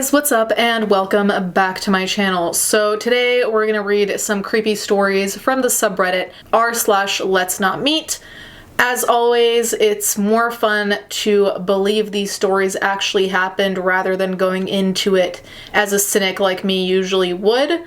guys, what's up and welcome back to my channel. So today we're gonna read some creepy stories from the subreddit r/letsnotmeet. As always, it's more fun to believe these stories actually happened rather than going into it as a cynic like me usually would.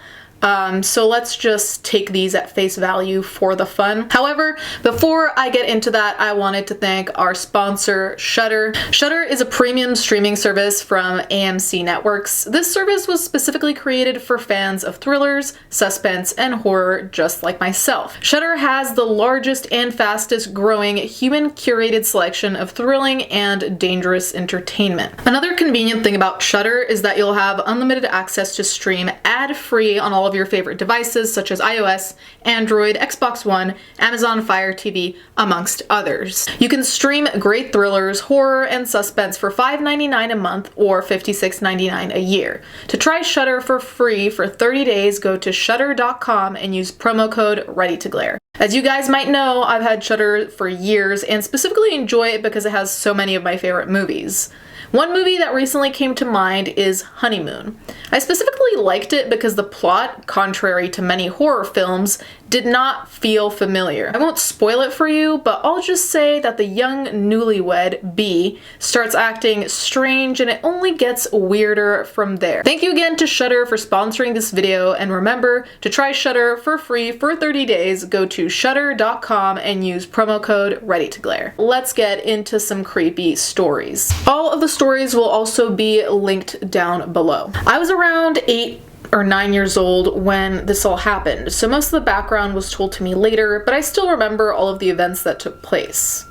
So let's just take these at face value for the fun. However, before I get into that, I wanted to thank our sponsor, Shudder. Shudder is a premium streaming service from AMC Networks. This service was specifically created for fans of thrillers, suspense, and horror just like myself. Shudder has the largest and fastest growing human-curated selection of thrilling and dangerous entertainment. Another convenient thing about Shudder is that you'll have unlimited access to stream ad-free on all of your favorite devices such as iOS, Android, Xbox One, Amazon Fire TV, amongst others. You can stream great thrillers, horror, and suspense for $5.99 a month or $56.99 a year. To try Shudder for free for 30 days, go to shudder.com and use promo code ReadyToGlare. As you guys might know, I've had Shudder for years and specifically enjoy it because it has so many of my favorite movies. One movie that recently came to mind is Honeymoon. I specifically liked it because the plot, contrary to many horror films, did not feel familiar. I won't spoil it for you, but I'll just say that the young newlywed, B, starts acting strange and it only gets weirder from there. Thank you again to Shudder for sponsoring this video, and remember to try Shudder for free for 30 days. Go to shudder.com and use promo code ReadyToGlare. Let's get into some creepy stories. All of the stories will also be linked down below. I was around 8 or 9 years old when this all happened, so most of the background was told to me later, but I still remember all of the events that took place.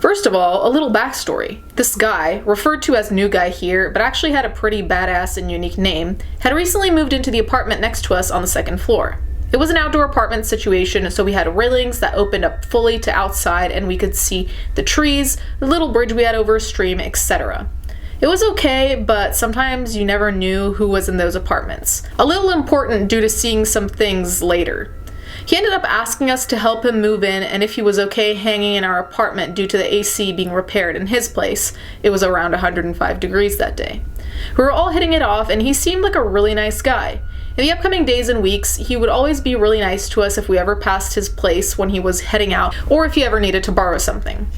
First of all, a little backstory. This guy, referred to as New Guy here, but actually had a pretty badass and unique name, had recently moved into the apartment next to us on the second floor. It was an outdoor apartment situation, so we had railings that opened up fully to outside and we could see the trees, the little bridge we had over a stream, etc. It was okay, but sometimes you never knew who was in those apartments. A little important due to seeing some things later. He ended up asking us to help him move in and if he was okay hanging in our apartment due to the AC being repaired in his place. It was around 105 degrees that day. We were all hitting it off and he seemed like a really nice guy. In the upcoming days and weeks, he would always be really nice to us if we ever passed his place when he was heading out or if he ever needed to borrow something.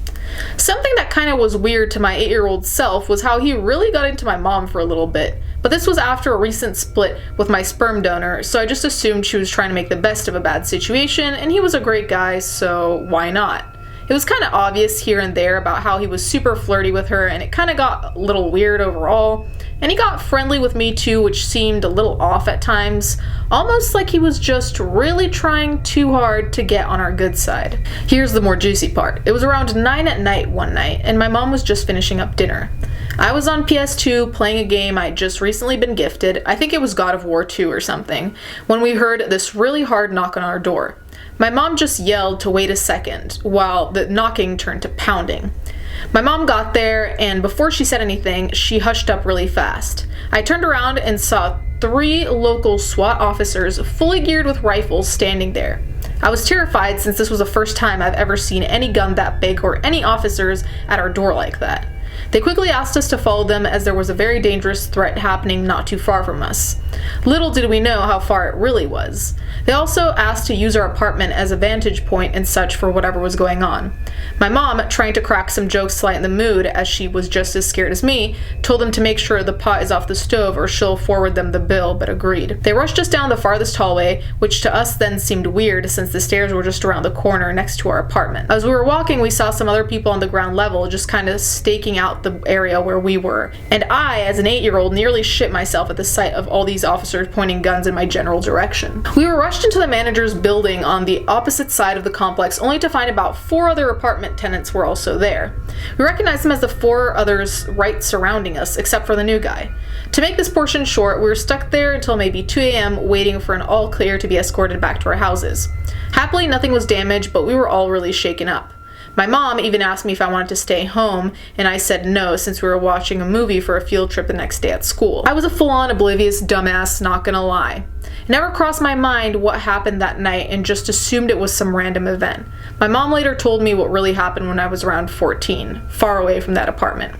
Something that kind of was weird to my 8-year-old self was how he really got into my mom for a little bit, but this was after a recent split with my sperm donor, so I just assumed she was trying to make the best of a bad situation, and he was a great guy, so why not? It was kind of obvious here and there about how he was super flirty with her, and it kind of got a little weird overall. And he got friendly with me too, which seemed a little off at times, almost like he was just really trying too hard to get on our good side. Here's the more juicy part. It was around 9 at night one night, and my mom was just finishing up dinner. I was on PS2 playing a game I'd just recently been gifted, I think it was God of War 2 or something, when we heard this really hard knock on our door. My mom just yelled to wait a second, while the knocking turned to pounding. My mom got there, and before she said anything, she hushed up really fast. I turned around and saw 3 local SWAT officers, fully geared with rifles, standing there. I was terrified since this was the first time I've ever seen any gun that big or any officers at our door like that. They quickly asked us to follow them as there was a very dangerous threat happening not too far from us. Little did we know how far it really was. They also asked to use our apartment as a vantage point and such for whatever was going on. My mom, trying to crack some jokes to lighten the mood as she was just as scared as me, told them to make sure the pot is off the stove or she'll forward them the bill, but agreed. They rushed us down the farthest hallway, which to us then seemed weird since the stairs were just around the corner next to our apartment. As we were walking, we saw some other people on the ground level just kind of staking out the area where we were, and I, as an 8-year-old, nearly shit myself at the sight of all these officers pointing guns in my general direction. We were rushed into the manager's building on the opposite side of the complex, only to find about 4 other apartment tenants were also there. We recognized them as the 4 others right surrounding us, except for the new guy. To make this portion short, we were stuck there until maybe 2 a.m. waiting for an all clear to be escorted back to our houses. Happily, nothing was damaged, but we were all really shaken up. My mom even asked me if I wanted to stay home, and I said no since we were watching a movie for a field trip the next day at school. I was a full-on oblivious dumbass, not gonna lie. It never crossed my mind what happened that night and just assumed it was some random event. My mom later told me what really happened when I was around 14, far away from that apartment.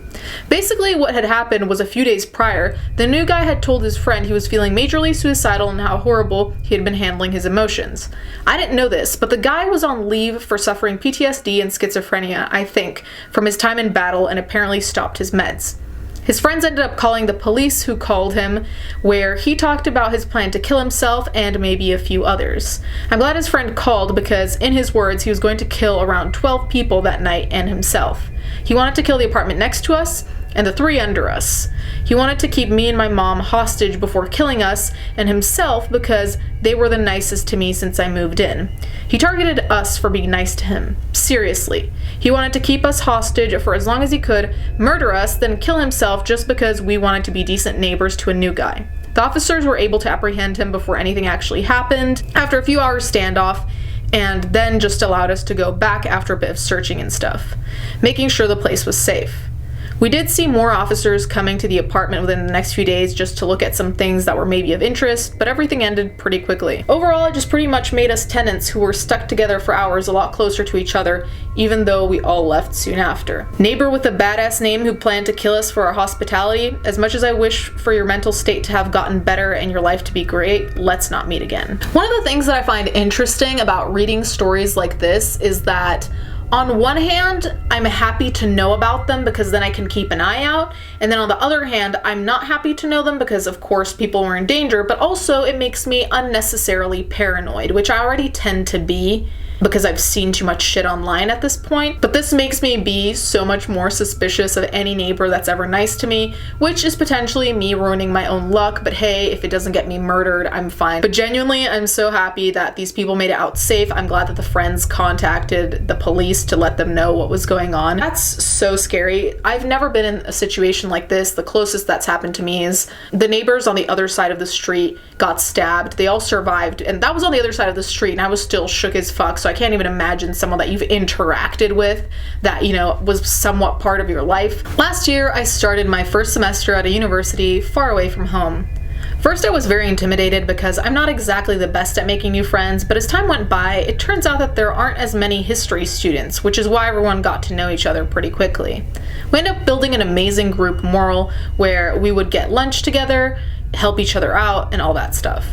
Basically, what had happened was a few days prior, the new guy had told his friend he was feeling majorly suicidal and how horrible he had been handling his emotions. I didn't know this, but the guy was on leave for suffering PTSD and schizophrenia, I think, from his time in battle and apparently stopped his meds. His friends ended up calling the police, who called him, where he talked about his plan to kill himself and maybe a few others. I'm glad his friend called because, in his words, he was going to kill around 12 people that night and himself. He wanted to kill the apartment next to us and the 3 under us. He wanted to keep me and my mom hostage before killing us and himself because they were the nicest to me since I moved in. He targeted us for being nice to him. Seriously. He wanted to keep us hostage for as long as he could, murder us, then kill himself just because we wanted to be decent neighbors to a new guy. The officers were able to apprehend him before anything actually happened, after a few hours standoff, and then just allowed us to go back after a bit of searching and stuff, making sure the place was safe. We did see more officers coming to the apartment within the next few days just to look at some things that were maybe of interest, but everything ended pretty quickly. Overall, it just pretty much made us tenants who were stuck together for hours a lot closer to each other, even though we all left soon after. Neighbor with a badass name who planned to kill us for our hospitality, as much as I wish for your mental state to have gotten better and your life to be great, let's not meet again. One of the things that I find interesting about reading stories like this is that on one hand, I'm happy to know about them because then I can keep an eye out, and then on the other hand, I'm not happy to know them because of course people were in danger, but also it makes me unnecessarily paranoid, which I already tend to be because I've seen too much shit online at this point. But this makes me be so much more suspicious of any neighbor that's ever nice to me, which is potentially me ruining my own luck, but hey, if it doesn't get me murdered, I'm fine. But genuinely, I'm so happy that these people made it out safe. I'm glad that the friends contacted the police to let them know what was going on. That's so scary. I've never been in a situation like this. The closest that's happened to me is the neighbors on the other side of the street got stabbed. They all survived, and that was on the other side of the street, and I was still shook as fuck. So I can't even imagine someone that you've interacted with that, you know, was somewhat part of your life. Last year, I started my first semester at a university far away from home. First, I was very intimidated because I'm not exactly the best at making new friends, but as time went by, it turns out that there aren't as many history students, which is why everyone got to know each other pretty quickly. We ended up building an amazing group moral where we would get lunch together, help each other out, and all that stuff.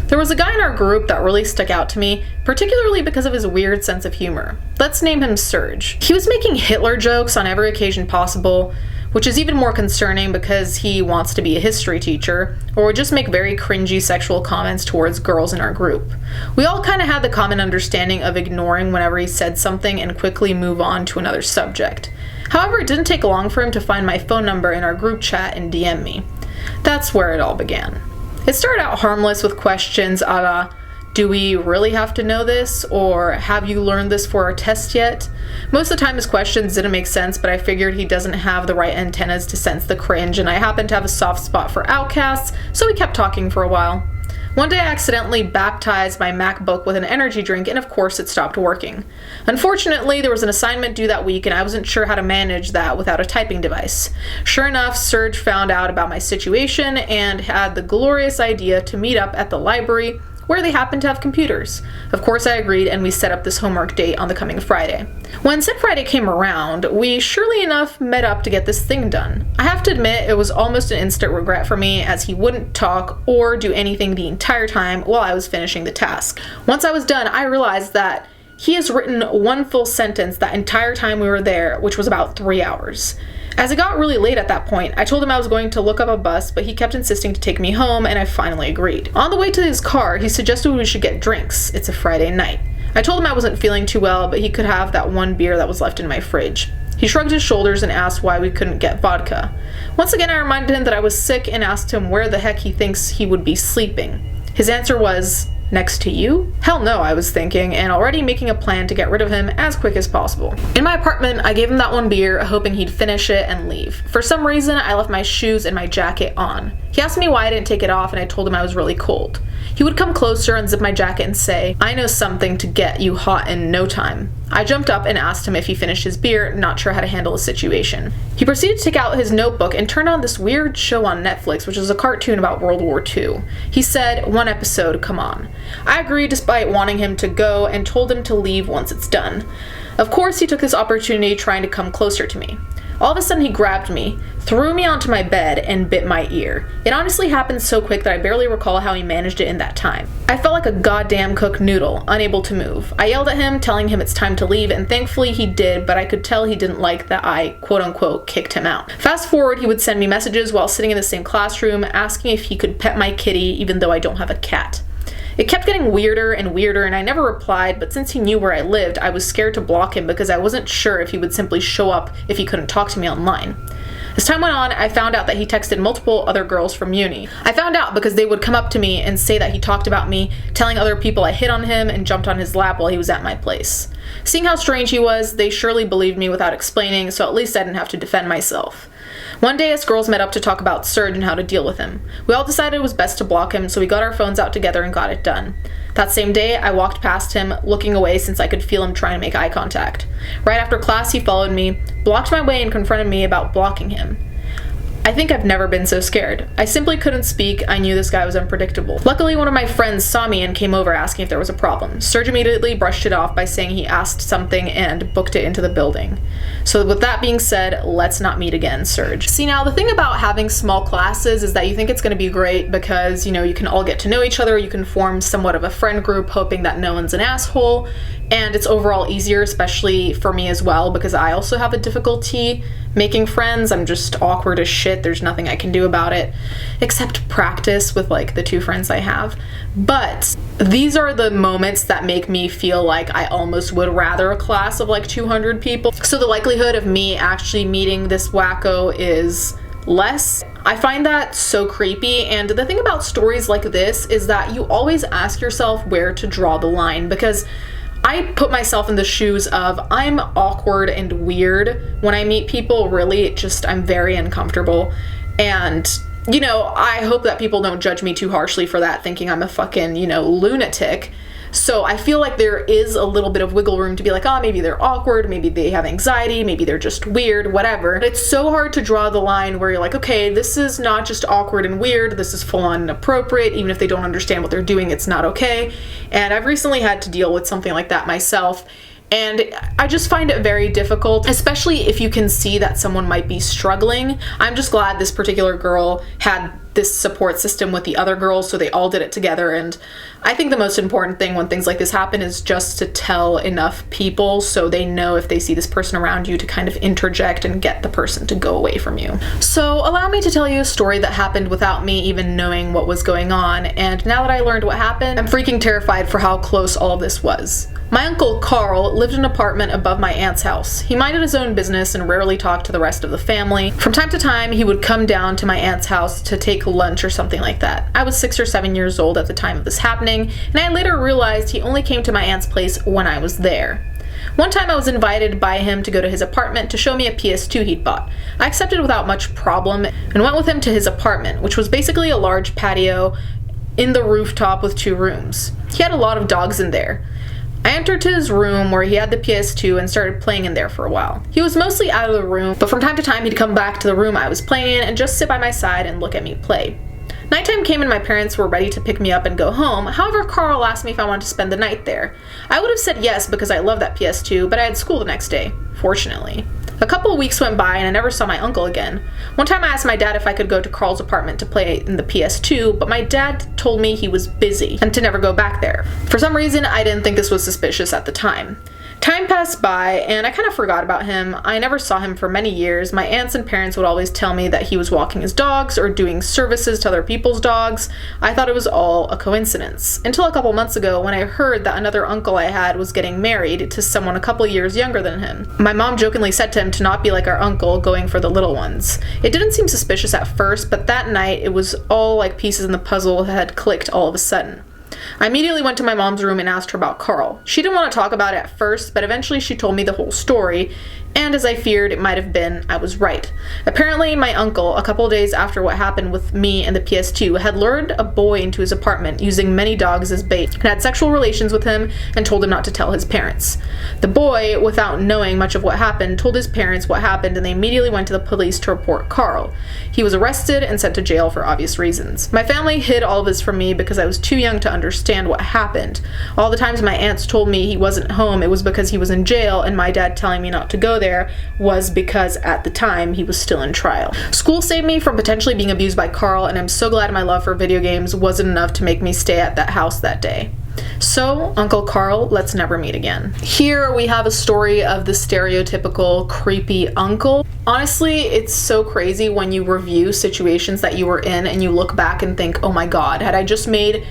There was a guy in our group that really stuck out to me, particularly because of his weird sense of humor. Let's name him Serge. He was making Hitler jokes on every occasion possible, which is even more concerning because he wants to be a history teacher, or would just make very cringy sexual comments towards girls in our group. We all kind of had the common understanding of ignoring whenever he said something and quickly move on to another subject. However, it didn't take long for him to find my phone number in our group chat and DM me. That's where it all began. It started out harmless with questions a la, do we really have to know this? Or have you learned this for our test yet? Most of the time his questions didn't make sense, but I figured he doesn't have the right antennas to sense the cringe, and I happen to have a soft spot for outcasts, so we kept talking for a while. One day I accidentally baptized my MacBook with an energy drink, and of course it stopped working. Unfortunately, there was an assignment due that week and I wasn't sure how to manage that without a typing device. Sure enough, Serge found out about my situation and had the glorious idea to meet up at the library where they happened to have computers. Of course I agreed, and we set up this homework date on the coming Friday. When said Friday came around, we surely enough met up to get this thing done. I have to admit, it was almost an instant regret for me, as he wouldn't talk or do anything the entire time while I was finishing the task. Once I was done, I realized that he has written one full sentence that entire time we were there, which was about 3 hours. As it got really late at that point, I told him I was going to look up a bus, but he kept insisting to take me home, and I finally agreed. On the way to his car, he suggested we should get drinks. It's a Friday night. I told him I wasn't feeling too well, but he could have that one beer that was left in my fridge. He shrugged his shoulders and asked why we couldn't get vodka. Once again, I reminded him that I was sick and asked him where the heck he thinks he would be sleeping. His answer was, next to you? Hell no, I was thinking, and already making a plan to get rid of him as quick as possible. In my apartment, I gave him that one beer, hoping he'd finish it and leave. For some reason, I left my shoes and my jacket on. He asked me why I didn't take it off, and I told him I was really cold. He would come closer, unzip my jacket, and say, I know something to get you hot in no time. I jumped up and asked him if he finished his beer, not sure how to handle the situation. He proceeded to take out his notebook and turn on this weird show on Netflix, which was a cartoon about World War II. He said, "One episode, come on." I agreed despite wanting him to go and told him to leave once it's done. Of course, he took this opportunity trying to come closer to me. All of a sudden, he grabbed me, threw me onto my bed, and bit my ear. It honestly happened so quick that I barely recall how he managed it in that time. I felt like a goddamn cooked noodle, unable to move. I yelled at him, telling him it's time to leave, and thankfully he did, but I could tell he didn't like that I, quote-unquote, kicked him out. Fast forward, he would send me messages while sitting in the same classroom, asking if he could pet my kitty, even though I don't have a cat. It kept getting weirder and weirder, and I never replied, but since he knew where I lived, I was scared to block him because I wasn't sure if he would simply show up if he couldn't talk to me online. As time went on, I found out that he texted multiple other girls from uni. I found out because they would come up to me and say that he talked about me, telling other people I hit on him and jumped on his lap while he was at my place. Seeing how strange he was, they surely believed me without explaining, so at least I didn't have to defend myself. One day, us girls met up to talk about Serge and how to deal with him. We all decided it was best to block him, so we got our phones out together and got it done. That same day, I walked past him, looking away since I could feel him trying to make eye contact. Right after class, he followed me, blocked my way, and confronted me about blocking him. I think I've never been so scared. I simply couldn't speak. I knew this guy was unpredictable. Luckily, one of my friends saw me and came over asking if there was a problem. Serge immediately brushed it off by saying he asked something and booked it into the building. So with that being said, let's not meet again, Serge. See, now the thing about having small classes is that you think it's going to be great because, you know, you can all get to know each other, you can form somewhat of a friend group hoping that no one's an asshole, and it's overall easier, especially for me as well, because I also have a difficulty making friends. I'm just awkward as shit. There's nothing I can do about it except practice with like the two friends I have. But these are the moments that make me feel like I almost would rather a class of like 200 people. So the likelihood of me actually meeting this wacko is less. I find that so creepy, and the thing about stories like this is that you always ask yourself where to draw the line, because I put myself in the shoes of I'm awkward and weird when I meet people. Really, I'm very uncomfortable. And, you know, I hope that people don't judge me too harshly for that, thinking I'm a fucking, you know, lunatic. So I feel like there is a little bit of wiggle room to be like, oh, maybe they're awkward, maybe they have anxiety, maybe they're just weird, whatever. But it's so hard to draw the line where you're like, okay, this is not just awkward and weird, this is full-on inappropriate. Even if they don't understand what they're doing, it's not okay. And I've recently had to deal with something like that myself. And I just find it very difficult, especially if you can see that someone might be struggling. I'm just glad this particular girl had this support system with the other girls, so they all did it together. And I think the most important thing when things like this happen is just to tell enough people so they know if they see this person around you to kind of interject and get the person to go away from you. So allow me to tell you a story that happened without me even knowing what was going on. And now that I learned what happened, I'm freaking terrified for how close all of this was. My uncle Carl lived in an apartment above my aunt's house. He minded his own business and rarely talked to the rest of the family. From time to time, he would come down to my aunt's house to take lunch or something like that. I was 6 or 7 years old at the time of this happening, and I later realized he only came to my aunt's place when I was there. One time I was invited by him to go to his apartment to show me a PS2 he'd bought. I accepted without much problem and went with him to his apartment, which was basically a large patio in the rooftop with 2 rooms. He had a lot of dogs in there. I entered to his room where he had the PS2 and started playing in there for a while. He was mostly out of the room, but from time to time he'd come back to the room I was playing in and just sit by my side and look at me play. Nighttime came and my parents were ready to pick me up and go home. However, Carl asked me if I wanted to spend the night there. I would have said yes because I love that PS2, but I had school the next day, fortunately. A couple of weeks went by and I never saw my uncle again. One time I asked my dad if I could go to Carl's apartment to play in the PS2, but my dad told me he was busy and to never go back there. For some reason, I didn't think this was suspicious at the time. Time passed by, and I kind of forgot about him. I never saw him for many years. My aunts and parents would always tell me that he was walking his dogs or doing services to other people's dogs. I thought it was all a coincidence. Until a couple months ago when I heard that another uncle I had was getting married to someone a couple years younger than him. My mom jokingly said to him to not be like our uncle, going for the little ones. It didn't seem suspicious at first, but that night it was all like pieces in the puzzle had clicked all of a sudden. I immediately went to my mom's room and asked her about Carl. She didn't want to talk about it at first, but eventually she told me the whole story, and as I feared it might have been, I was right. Apparently, my uncle, a couple days after what happened with me and the PS2, had lured a boy into his apartment using many dogs as bait, and had sexual relations with him and told him not to tell his parents. The boy, without knowing much of what happened, told his parents what happened, and they immediately went to the police to report Carl. He was arrested and sent to jail for obvious reasons. My family hid all of this from me because I was too young to understand what happened. All the times my aunts told me he wasn't home, it was because he was in jail, and my dad telling me not to go there was because at the time he was still in trial. School saved me from potentially being abused by Carl, and I'm so glad my love for video games wasn't enough to make me stay at that house that day. So, Uncle Carl, let's never meet again. Here we have a story of the stereotypical creepy uncle. Honestly, it's so crazy when you review situations that you were in and you look back and think, oh my god, had I just made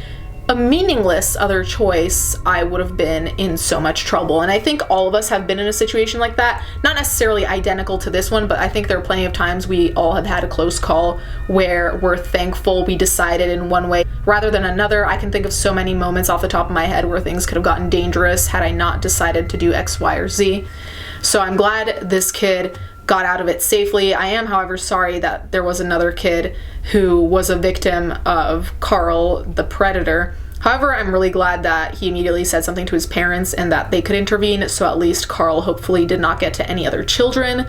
a meaningless other choice, I would have been in so much trouble. And I think all of us have been in a situation like that. Not necessarily identical to this one, but I think there are plenty of times we all have had a close call where we're thankful we decided in one way rather than another. I can think of so many moments off the top of my head where things could have gotten dangerous had I not decided to do X, Y, or Z. So I'm glad this kid got out of it safely. I am, however, sorry that there was another kid who was a victim of Carl the predator. However, I'm really glad that he immediately said something to his parents and that they could intervene, so at least Carl hopefully did not get to any other children,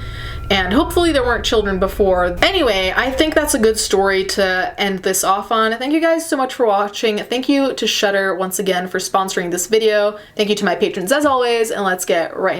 and hopefully there weren't children before. Anyway, I think that's a good story to end this off on. Thank you guys so much for watching. Thank you to Shudder once again for sponsoring this video. Thank you to my patrons as always, and let's get right